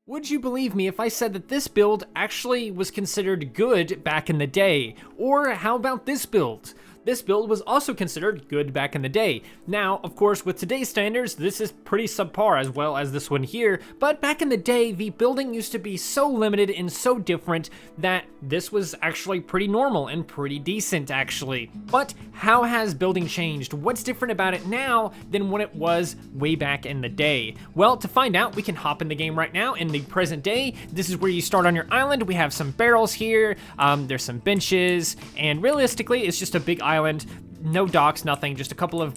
Would you believe me if I said that this build actually was considered good back in the day? Or how about this build? This build was also considered good back in the day. Now, of course, with today's standards, this is pretty subpar as well as this one here, but back in the day, the building used to be so limited and so different that this was actually pretty normal and pretty decent, actually. But how has building changed? What's different about it now than when it was way back in the day? Well, to find out, we can hop in the game right now in the present day. This is where you start on your island. We have some barrels here, there's some benches, and realistically, it's just a big island. No docks, nothing, just a couple of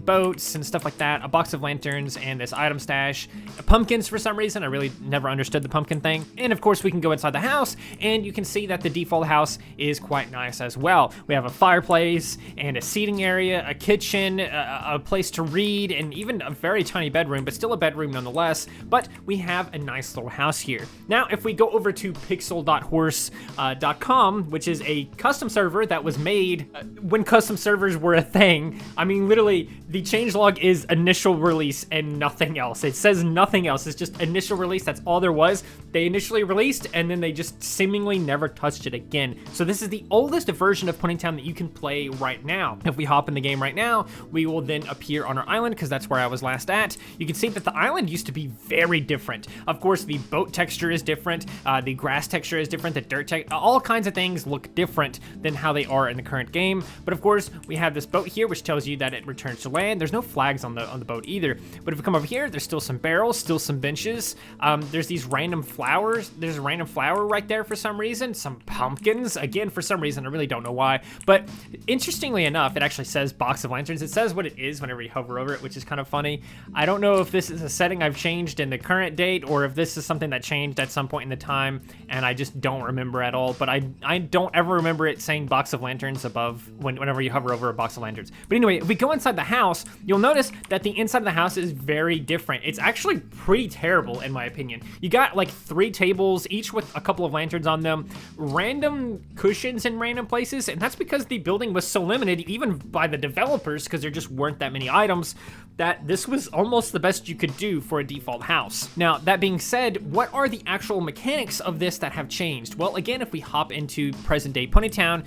boats and stuff like that, a box of lanterns, and this item stash. Pumpkins for some reason, I really never understood the pumpkin thing. And of course we can go inside the house, and you can see that the default house is quite nice as well. We have a fireplace, and a seating area, a kitchen, a place to read, and even a very tiny bedroom, but still a bedroom nonetheless. But we have a nice little house here. Now, if we go over to pixel.horse.com, which is a custom server that was made when custom servers were a thing. I mean, literally, the changelog is initial release and nothing else. It says nothing else. It's just initial release. That's all there was. They initially released, and then they just seemingly never touched it again. So this is the oldest version of ponytown that you can play right now. If we hop in the game right now, we will then appear on our island, because that's where I was last at. You can see that the island used to be very different. Of course, the boat texture is different. The grass texture is different. The dirt texture, all kinds of things look different than how they are in the current game. But of course, we have this boat here, which tells you that it returns to land. There's no flags on the boat either. But if we come over here, there's still some barrels, still some benches. There's these random flowers. There's a random flower right there for some reason. Some pumpkins, again, for some reason. I really don't know why. But interestingly enough, it actually says box of lanterns. It says what it is whenever you hover over it, which is kind of funny. I don't know if this is a setting I've changed in the current date, or if this is something that changed at some point in the time, and I just don't remember at all. But I don't ever remember it saying box of lanterns above whenever you hover over a box of lanterns. But anyway, if we go inside the house, you'll notice that the inside of the house is very different. It's actually pretty terrible, in my opinion. You got like 3 tables, each with a couple of lanterns on them, random cushions in random places, and that's because the building was so limited, even by the developers, because there just weren't that many items, that this was almost the best you could do for a default house. Now, that being said, what are the actual mechanics of this that have changed? Well, again, if we hop into present day Ponytown,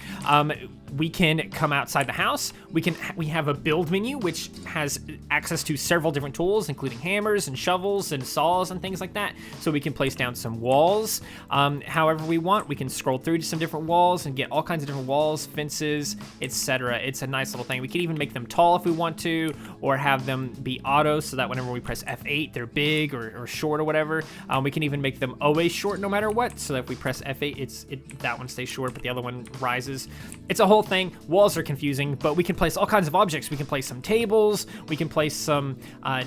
we can come outside the house. We have a build menu, which has access to several different tools, including hammers and shovels and saws and things like that. So we can place down some walls however we want. We can scroll through to some different walls and get all kinds of different walls, fences, etc. It's a nice little thing. We can even make them tall if we want to, or have them be auto, so that whenever we press F8, they're big or short or whatever. We can even make them always short no matter what, so that if we press F8, that one stays short, but the other one rises. It's a whole thing. Walls are confusing, but we can place all kinds of objects. We can place some tables, we can place some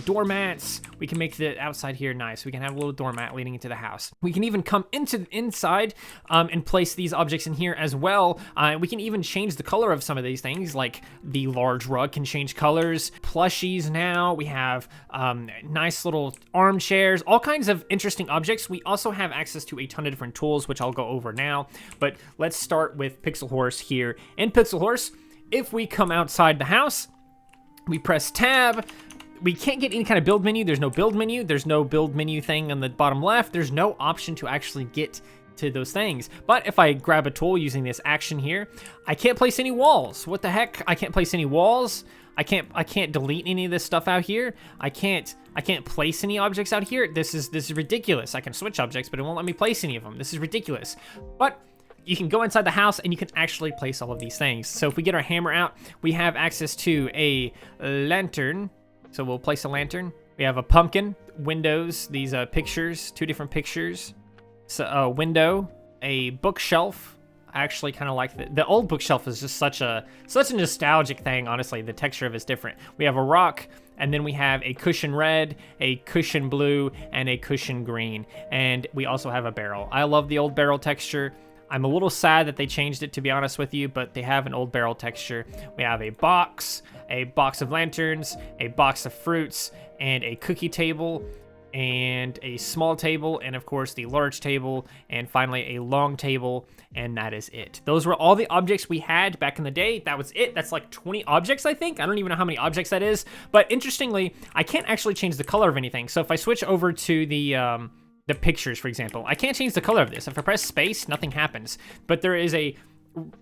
doormats, we can make the outside here nice. We can have a little doormat leading into the house. We can even come into the inside and place these objects in here as well. We can even change the color of some of these things, like the large rug can change colors. Plushies now, we have nice little armchairs, all kinds of interesting objects. We also have access to a ton of different tools, which I'll go over now, but let's start with Pixel Horse here. In Pixel Horse, if we come outside the house, we press tab. We can't get any kind of build menu. There's no build menu. There's no build menu thing on the bottom left. There's no option to actually get to those things. But if I grab a tool using this action here, I can't place any walls. What the heck? I can't place any walls. I can't delete any of this stuff out here. I can't place any objects out here. This is ridiculous. I can switch objects, but it won't let me place any of them. This is ridiculous. But you can go inside the house and you can actually place all of these things. So if we get our hammer out, we have access to a lantern. So we'll place a lantern. We have a pumpkin, windows, these pictures, 2 different pictures. So a window, a bookshelf. I actually kind of like the old bookshelf is just such a nostalgic thing, honestly. The texture of it's different. We have a rock, and then we have a cushion red, a cushion blue, and a cushion green. And we also have a barrel. I love the old barrel texture. I'm a little sad that they changed it, to be honest with you, but they have an old barrel texture. We have a box of lanterns, a box of fruits, and a cookie table, and a small table, and of course the large table, and finally a long table, and that is it. Those were all the objects we had back in the day. That was it. That's like 20 objects, I think. I don't even know how many objects that is, but interestingly, I can't actually change the color of anything. So if I switch over to the the pictures, for example. I can't change the color of this. If I press space, nothing happens. But there is a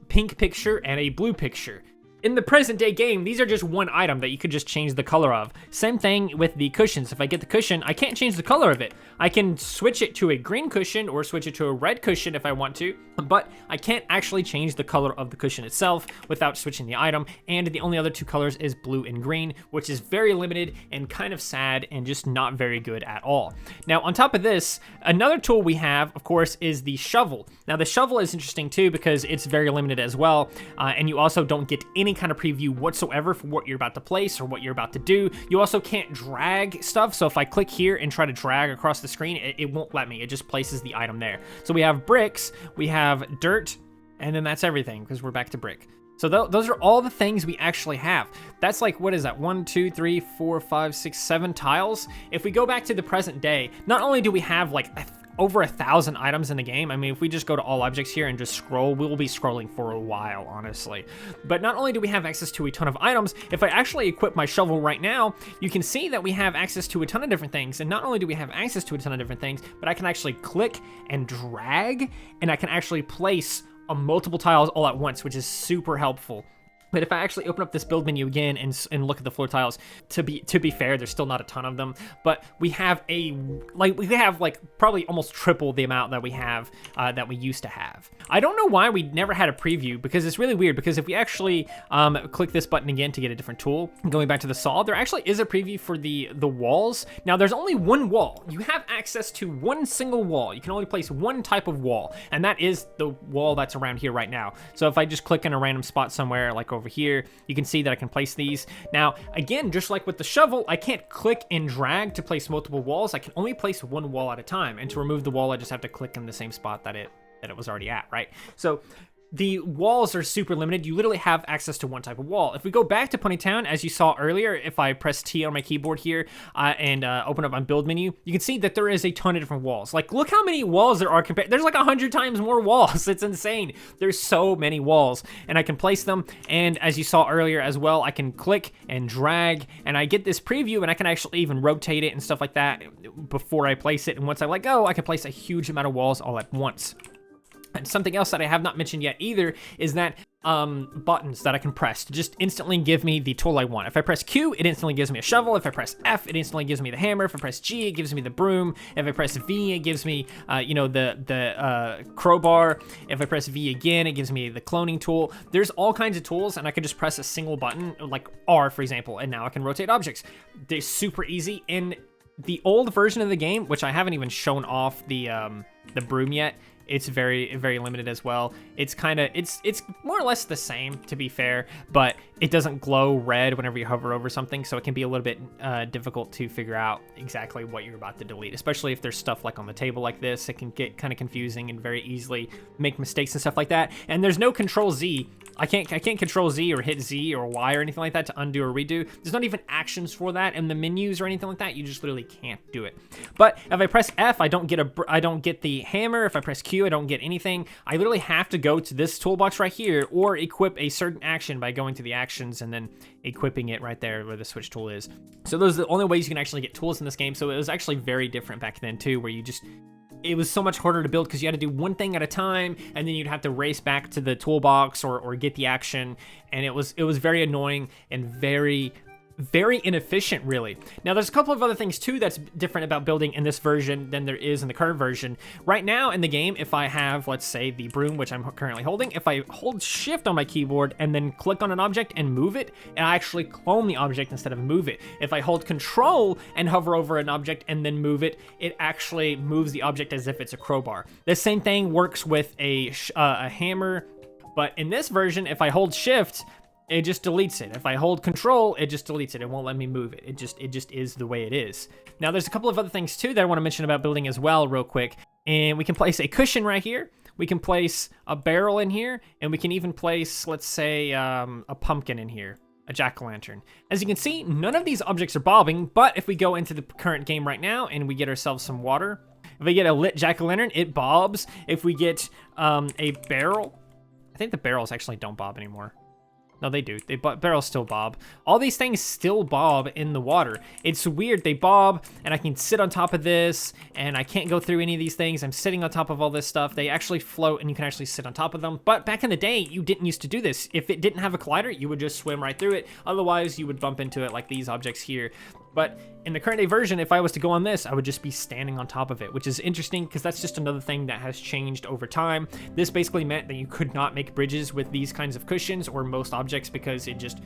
pink picture and a blue picture. In the present day game, these are just one item that you could just change the color of. Same thing with the cushions. If I get the cushion, I can't change the color of it. I can switch it to a green cushion or switch it to a red cushion if I want to, but I can't actually change the color of the cushion itself without switching the item. And the only other two colors is blue and green, which is very limited and kind of sad and just not very good at all. Now, on top of this, another tool we have, of course, is the shovel. Now, the shovel is interesting too because it's very limited as well, and you also don't get any kind of preview whatsoever for what you're about to place or what you're about to do. You also can't drag stuff, so if I click here and try to drag across the screen, it won't let me. It just places the item there. So we have bricks, we have dirt, and then that's everything because we're back to brick. So those are all the things we actually have. That's like, what is that? 1, 2, 3, 4, 5, 6, 7 tiles. If we go back to the present day, not only do we have like over 1,000 items in the game. I mean, if we just go to all objects here and just scroll, we will be scrolling for a while, honestly. But not only do we have access to a ton of items, if I actually equip my shovel right now, you can see that we have access to a ton of different things. And not only do we have access to a ton of different things, but I can actually click and drag, and I can actually place on multiple tiles all at once, which is super helpful. But if I actually open up this build menu again and look at the floor tiles, to be fair, there's still not a ton of them, but we have probably almost triple the amount that we have that we used to have. I don't know why we never had a preview, because it's really weird, because if we actually click this button again to get a different tool, going back to the saw, there actually is a preview for the walls. Now there's only one wall. You have access to one single wall. You can only place one type of wall, and that is the wall that's around here right now. So if I just click in a random spot somewhere, like over here, you can see that I can place these. Now, again, just like with the shovel, I can't click and drag to place multiple walls. I can only place one wall at a time. And to remove the wall, I just have to click in the same spot that it was already at, right? So the walls are super limited. You literally have access to one type of wall. If we go back to Ponytown, as you saw earlier, if I press T on my keyboard here and open up my build menu, you can see that there is a ton of different walls. Like, look how many walls there are compared. There's like 100 times more walls. It's insane. There's so many walls, and I can place them. And as you saw earlier as well, I can click and drag, and I get this preview, and I can actually even rotate it and stuff like that before I place it. And once I let go, I can place a huge amount of walls all at once. And something else that I have not mentioned yet either is that buttons that I can press to just instantly give me the tool I want. If I press Q, it instantly gives me a shovel. If I press F, it instantly gives me the hammer. If I press G, it gives me the broom. If I press V, it gives me, the crowbar. If I press V again, it gives me the cloning tool. There's all kinds of tools, and I can just press a single button, like R, for example, and now I can rotate objects. They're super easy. In the old version of the game, which I haven't even shown off the broom yet, it's very, very limited as well. It's it's more or less the same, to be fair, but it doesn't glow red whenever you hover over something, so it can be a little bit difficult to figure out exactly what you're about to delete, especially if there's stuff like on the table like this. It can get kind of confusing and very easily make mistakes and stuff like that. And there's no Control Z. I can't Control Z or hit Z or Y or anything like that to undo or redo. There's not even actions for that in the menus or anything like that. You just literally can't do it. But if I press F, I don't get the hammer. If I press Q, I don't get anything. I literally have to go to this toolbox right here or equip a certain action by going to the actions and then equipping it right there where the switch tool is. So those are the only ways you can actually get tools in this game. So it was actually very different back then too, where it was so much harder to build because you had to do one thing at a time, and then you'd have to race back to the toolbox or get the action, and it was very annoying and very inefficient, really. Now, there's a couple of other things too that's different about building in this version than there is in the current version. Right now in the game, if I have, let's say, the broom, which I'm currently holding, if I hold shift on my keyboard and then click on an object and move it, it actually clone the object instead of move it. If I hold control and hover over an object and then move it, it actually moves the object as if it's a crowbar. The same thing works with a hammer, but in this version, if I hold shift, it just deletes it. If I hold control, it just deletes it. It won't let me move it. It just is the way it is. Now, there's a couple of other things too that I want to mention about building as well real quick. And we can place a cushion right here. We can place a barrel in here. And we can even place, let's say, a pumpkin in here. A jack-o'-lantern. As you can see, none of these objects are bobbing, but if we go into the current game right now and we get ourselves some water, if we get a lit jack-o'-lantern, it bobs. If we get a barrel, I think the barrels actually don't bob anymore. No, they do. Barrels still bob. All these things still bob in the water. It's weird. They bob, and I can sit on top of this, and I can't go through any of these things. I'm sitting on top of all this stuff. They actually float, and you can actually sit on top of them. But back in the day, you didn't used to do this. If it didn't have a collider, you would just swim right through it. Otherwise, you would bump into it like these objects here. But in the current day version, if I was to go on this, I would just be standing on top of it, which is interesting because that's just another thing that has changed over time. This basically meant that you could not make bridges with these kinds of cushions or most objects because it just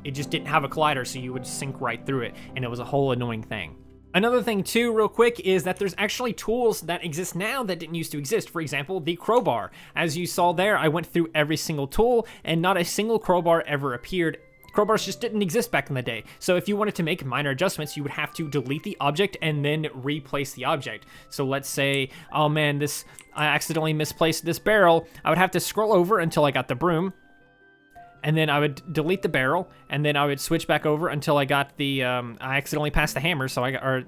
didn't have a collider, so you would sink right through it, and it was a whole annoying thing. Another thing too, real quick, is that there's actually tools that exist now that didn't used to exist. For example, the crowbar. As you saw there, I went through every single tool, and not a single crowbar ever appeared. Crowbars just didn't exist back in the day. So if you wanted to make minor adjustments, you would have to delete the object and then replace the object. So let's say, oh man, I accidentally misplaced this barrel. I would have to scroll over until I got the broom, and then I would delete the barrel, and then I would switch back over until I got the, I accidentally passed the hammer, so I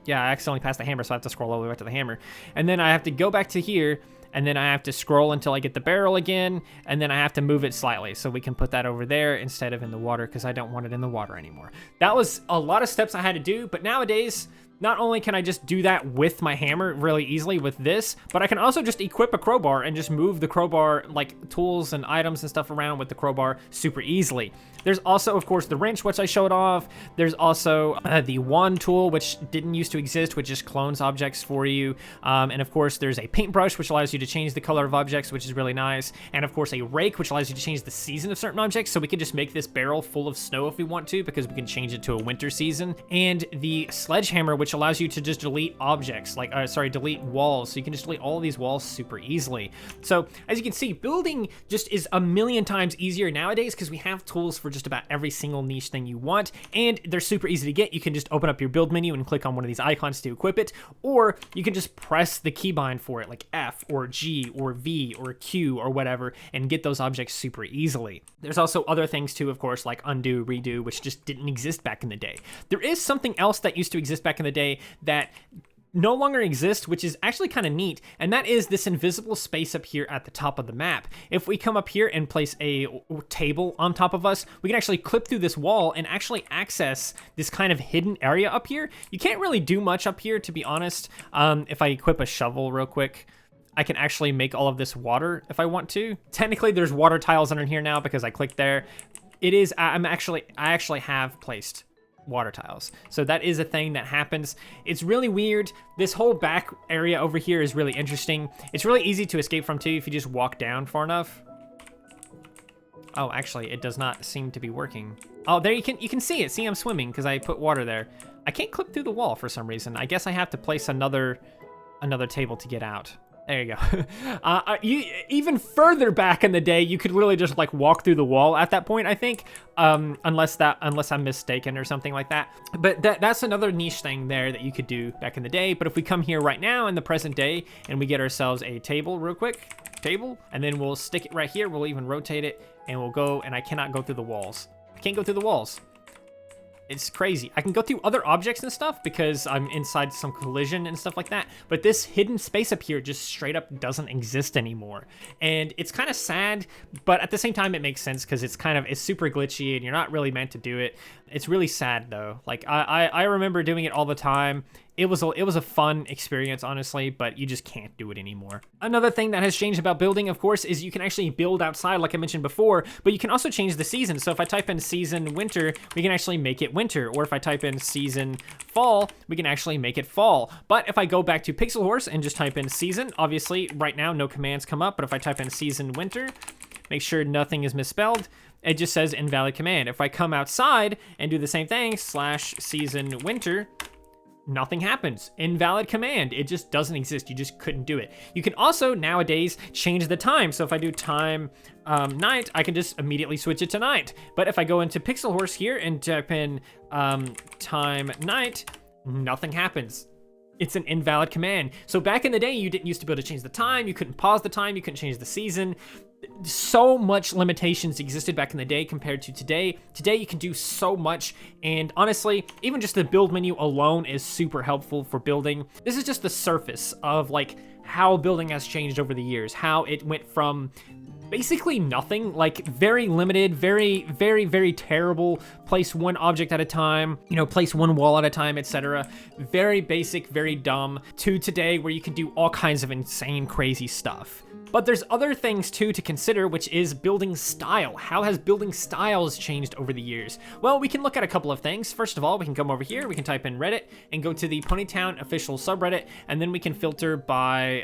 accidentally passed the hammer, so I have to scroll all the way back to the hammer. And then I have to go back to here, and then I have to scroll until I get the barrel again, and then I have to move it slightly so we can put that over there instead of in the water because I don't want it in the water anymore. That was a lot of steps I had to do, but nowadays, not only can I just do that with my hammer really easily with this, but I can also just equip a crowbar and just move the crowbar, like tools and items and stuff around with the crowbar super easily. There's also, of course, the wrench, which I showed off. There's also the wand tool, which didn't used to exist, which just clones objects for you. And of course, there's a paintbrush, which allows you to change the color of objects, which is really nice. And of course, a rake, which allows you to change the season of certain objects. So we could just make this barrel full of snow if we want to, because we can change it to a winter season. And the sledgehammer, which allows you to just delete objects, like, delete walls. So you can just delete all of these walls super easily. So as you can see, building just is a million times easier nowadays because we have tools for just about every single niche thing you want, and they're super easy to get. You can just open up your build menu and click on one of these icons to equip it, or you can just press the keybind for it, like F or G or V or Q or whatever, and get those objects super easily. There's also other things too, of course, like undo, redo, which just didn't exist back in the day. There is something else that used to exist back in the day that no longer exists, which is actually kind of neat, and that is this invisible space up here at the top of the map. If we come up here and place a table on top of us, we can actually clip through this wall and actually access this kind of hidden area up here. You can't really do much up here, to be honest. If I equip a shovel real quick, I can actually make all of this water if I want to. Technically, there's water tiles under here now because I clicked there. I actually have placed water tiles. So that is a thing that happens. It's really weird. This whole back area over here is really interesting. It's really easy to escape from too if you just walk down far enough. Oh, actually, it does not seem to be working. Oh, there you can see it. See, I'm swimming because I put water there. I can't clip through the wall for some reason. I guess I have to place another table to get out. There you go. Even further back in the day, you could really just like walk through the wall at that point, I think, unless I'm mistaken or something like that. But that's another niche thing there that you could do back in the day. But if we come here right now in the present day and we get ourselves a table real quick, and then we'll stick it right here. We'll even rotate it and we'll go, and I cannot go through the walls. I can't go through the walls. It's crazy. I can go through other objects and stuff because I'm inside some collision and stuff like that, but this hidden space up here just straight up doesn't exist anymore. And it's kind of sad, but at the same time it makes sense because it's super glitchy and you're not really meant to do it. It's really sad though. Like I remember doing it all the time. It was a fun experience, honestly, but you just can't do it anymore. Another thing that has changed about building, of course, is you can actually build outside, like I mentioned before, but you can also change the season. So if I type in season winter, we can actually make it winter. Or if I type in season fall, we can actually make it fall. But if I go back to Pixel Horse and just type in season, obviously right now no commands come up, but if I type in season winter, make sure nothing is misspelled, it just says invalid command. If I come outside and do the same thing, /season winter, nothing happens. Invalid command. It just doesn't exist. You just couldn't do it. You can also nowadays change the time. So if I do time night, I can just immediately switch it to night. But if I go into Pixel Horse here and type in time night, nothing happens. It's an invalid command. So back in the day, you didn't used to be able to change the time. You couldn't pause the time. You couldn't change the season. So much limitations existed back in the day compared to today. Today, you can do so much. And honestly, even just the build menu alone is super helpful for building. This is just the surface of like how building has changed over the years, how it went from basically nothing, like very limited, very terrible, place one object at a time, you know, place one wall at a time, etc. Very basic, very dumb, to today where you can do all kinds of insane, crazy stuff. But there's other things too to consider, which is building style. How has building styles changed over the years? Well, we can look at a couple of things. First of all, we can come over here, we can type in Reddit and go to the Ponytown official subreddit, and then we can filter by,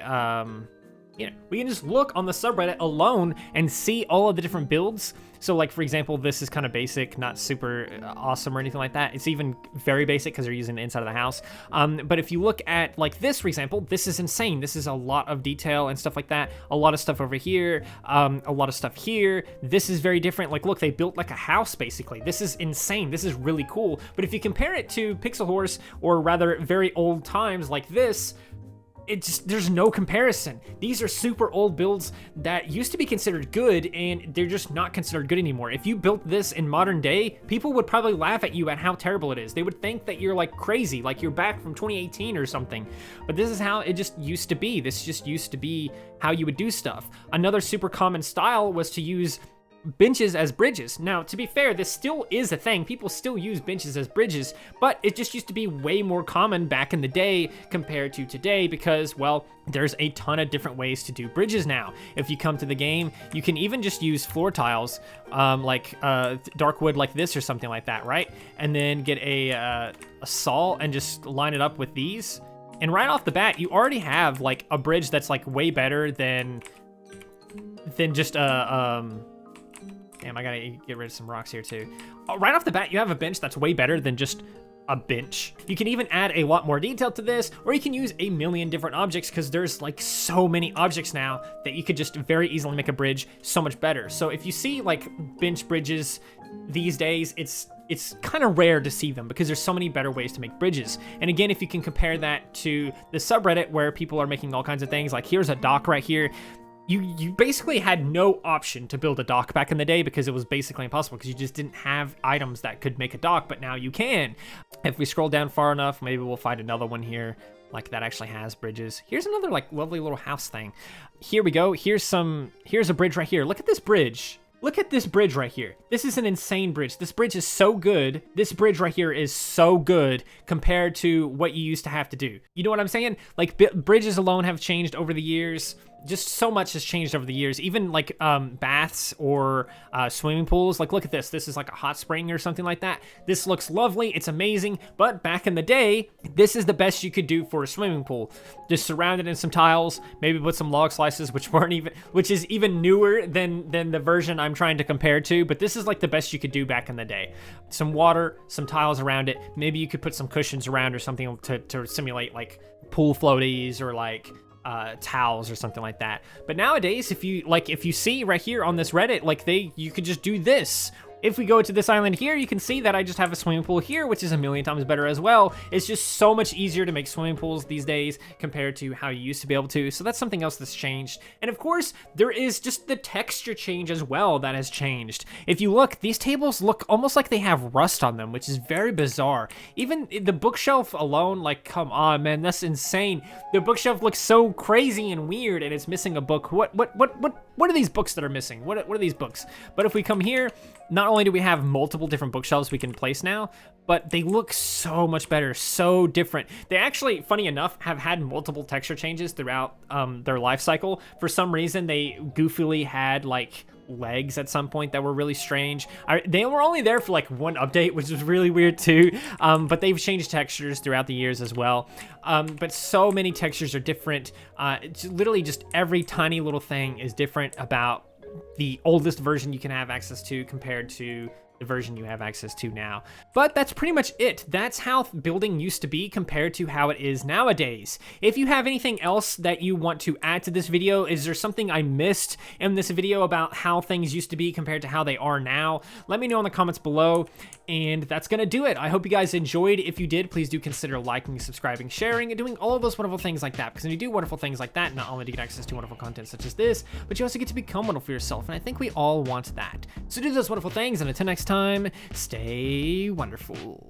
you know, we can just look on the subreddit alone and see all of the different builds. So like, for example, this is kind of basic, not super awesome or anything like that. It's even very basic because they're using the inside of the house. But if you look at like this, for example, this is insane. This is a lot of detail and stuff like that. A lot of stuff over here, a lot of stuff here. This is very different. Like, look, they built like a house, basically. This is insane. This is really cool. But if you compare it to Pixel Horse, or rather very old times like this, there's no comparison. These are super old builds that used to be considered good, and they're just not considered good anymore. If you built this in modern day, people would probably laugh at you at how terrible it is. They would think that you're like crazy, like you're back from 2018 or something. But this is how it just used to be. This just used to be how you would do stuff. Another super common style was to use benches as bridges. Now, to be fair, this still is a thing. People still use benches as bridges, but it just used to be way more common back in the day compared to today because, well, there's a ton of different ways to do bridges now. If you come to the game, you can even just use floor tiles, like dark wood like this or something like that, right? And then get a saw and just line it up with these. And right off the bat, you already have like a bridge that's like way better than just damn, I gotta get rid of some rocks here too. Right off the bat, you have a bench that's way better than just a bench. You can even add a lot more detail to this, or you can use a million different objects because there's like so many objects now that you could just very easily make a bridge so much better. So if you see like bench bridges these days, it's kind of rare to see them because there's so many better ways to make bridges. And again, if you can compare that to the subreddit where people are making all kinds of things, like here's a dock right here. You basically had no option to build a dock back in the day because it was basically impossible because you just didn't have items that could make a dock, but now you can. If we scroll down far enough, maybe we'll find another one here like that actually has bridges. Here's another like lovely little house thing. Here we go. Here's a bridge right here. Look at this bridge. Look at this bridge right here. This is an insane bridge. This bridge is so good. This bridge right here is so good compared to what you used to have to do. You know what I'm saying? Like bridges alone have changed over the years. Just so much has changed over the years. Even like baths or swimming pools. Like look at this. This is like a hot spring or something like that. This looks lovely. It's amazing. But back in the day, this is the best you could do for a swimming pool. Just surround it in some tiles, maybe put some log slices, which is even newer than the version I'm trying to compare to. But this is like the best you could do back in the day. Some water, some tiles around it. Maybe you could put some cushions around or something to simulate like pool floaties or like towels or something like that. But nowadays, if you see right here on this Reddit, like you could just do this. If we go to this island here, you can see that I just have a swimming pool here, which is a million times better as well. It's just so much easier to make swimming pools these days compared to how you used to be able to. So that's something else that's changed. And of course, there is just the texture change as well that has changed. If you look, these tables look almost like they have rust on them, which is very bizarre. Even the bookshelf alone, like, come on, man, that's insane. The bookshelf looks so crazy and weird, and it's missing a book. What are these books that are missing? What are these books? But if we come here, not only do we have multiple different bookshelves we can place now, but they look so much better, so different. They actually, funny enough, have had multiple texture changes throughout their life cycle. For some reason, they goofily had like legs at some point that were really strange. They were only there for like one update, which was really weird too, but they've changed textures throughout the years as well. But so many textures are different. It's literally just every tiny little thing is different about the oldest version you can have access to compared to the version you have access to now. But that's pretty much it. That's how building used to be compared to how it is nowadays. If you have anything else that you want to add to this video, is there something I missed in this video about how things used to be compared to how they are now? Let me know in the comments below. And that's gonna do it. I hope you guys enjoyed. If you did, please do consider liking, subscribing, sharing, and doing all of those wonderful things like that. Because when you do wonderful things like that, not only do you get access to wonderful content such as this, but you also get to become wonderful for yourself. And I think we all want that. So do those wonderful things, and until next time, stay wonderful.